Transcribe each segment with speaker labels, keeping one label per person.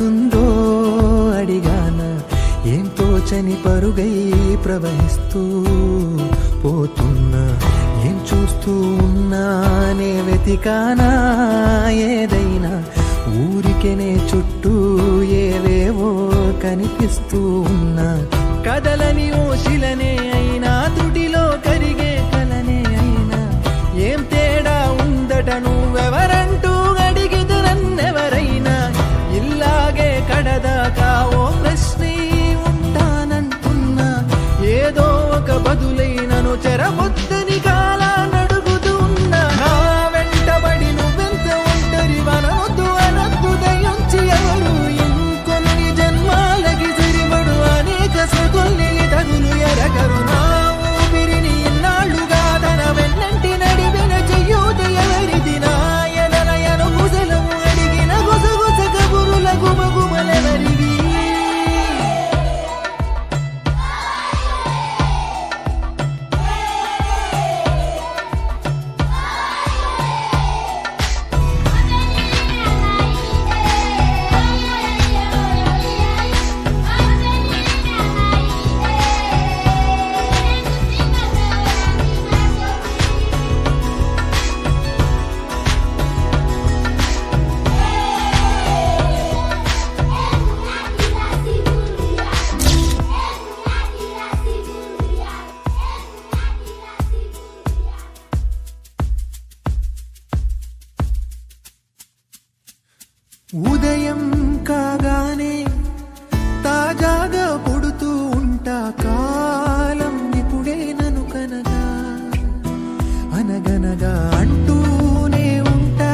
Speaker 1: అవుతుందో అడిగాన, ఏం తోచని పరుగై ప్రవహిస్తూ పోతున్నా, ఏం చూస్తూ ఉన్నానే వెతికానా ఏదైనా, ఊరికెనే చుట్టూ ఏవేవో కనిపిస్తూ ఉన్నా, కదలని ఓశిలనే అయినా త్రుటిలో కరిగే కలనే అయినా, ఏం తేడా ఉందట నువ్వెవరంటూ అడిగిదు నన్నెవరైనా, ఇల్లాగే కడదాకా ఓ ప్రశ్నే ఉంటానంటున్నా, ఏదో ఒక బదులైనను చెరబొద్దని కాలానడుగుతూ ఉన్నా, నా వెంటబడి నువ్వెంత ఒంటరి వనవద్దు అనద్దు దయించి ఎవరు, ఇంకొన్ని జన్మాలకి సరిపడు అనేక సతుల్ని తగులు ఎరగరు, నా ఊపిరిని ఇన్నాళ్ళుగా తన వెన్నంటి నడిపిన చెయ్యూత ఎవరిది, నా ఎదనయను కుశలము అడిగిన గుసగుస కబురుల గుమగుమలెవరివి. ఉదయం కాగానే తాజాగా పుడుతూ ఉంటా, కాలం ఇప్పుడే నన్ను కనగా అనగనగా అంటూనే ఉంటా,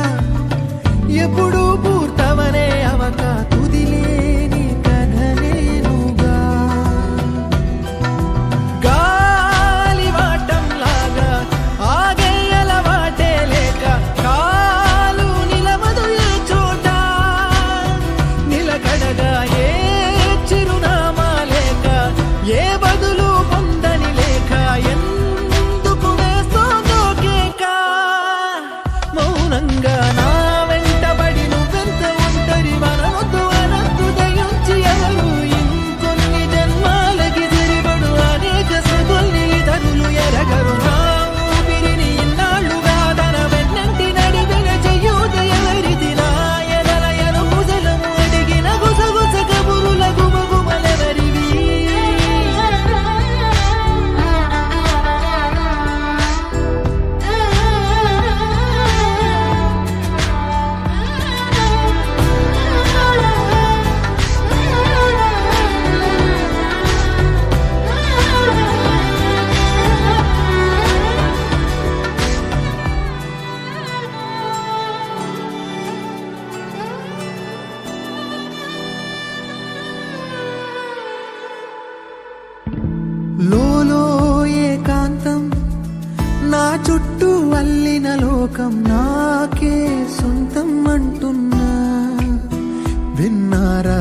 Speaker 1: ఎప్పుడు పూర్తవనే అవక తుదిలేని కథనేనుగా, గాలి వాటంలాగా ఆగే అలవాటే లేక కాలు నిలవదు ఏ చోట, నిలకడగా ఏ చిరునామా లేక ఏ బదులు పొందని లేక, ఎందుకు వేస్తోందో కేక, మౌనంగా నా వెంటబడి నువ్వెంత ఒంటరి వనవద్దు అనద్దు దయించి ఎవరు, ఇంకొన్ని జన్మాలకి సరిపడు అనేక సతుల్ని తగులు ఎరగరు, నా ఊపిరిని ఇన్నాళ్ళుగా తన వెన్నంటి నడిపిన చెయ్యూత ఎవరిది, నా ఎదలయను కుశలము అడిగిన గుసగుస కబురుల గుమగుమలెవరివి. లోలో ఏకాంతం నా చుట్టూ అల్లిన లోకం నాకే సొంతం అంటున్నా, విన్నారా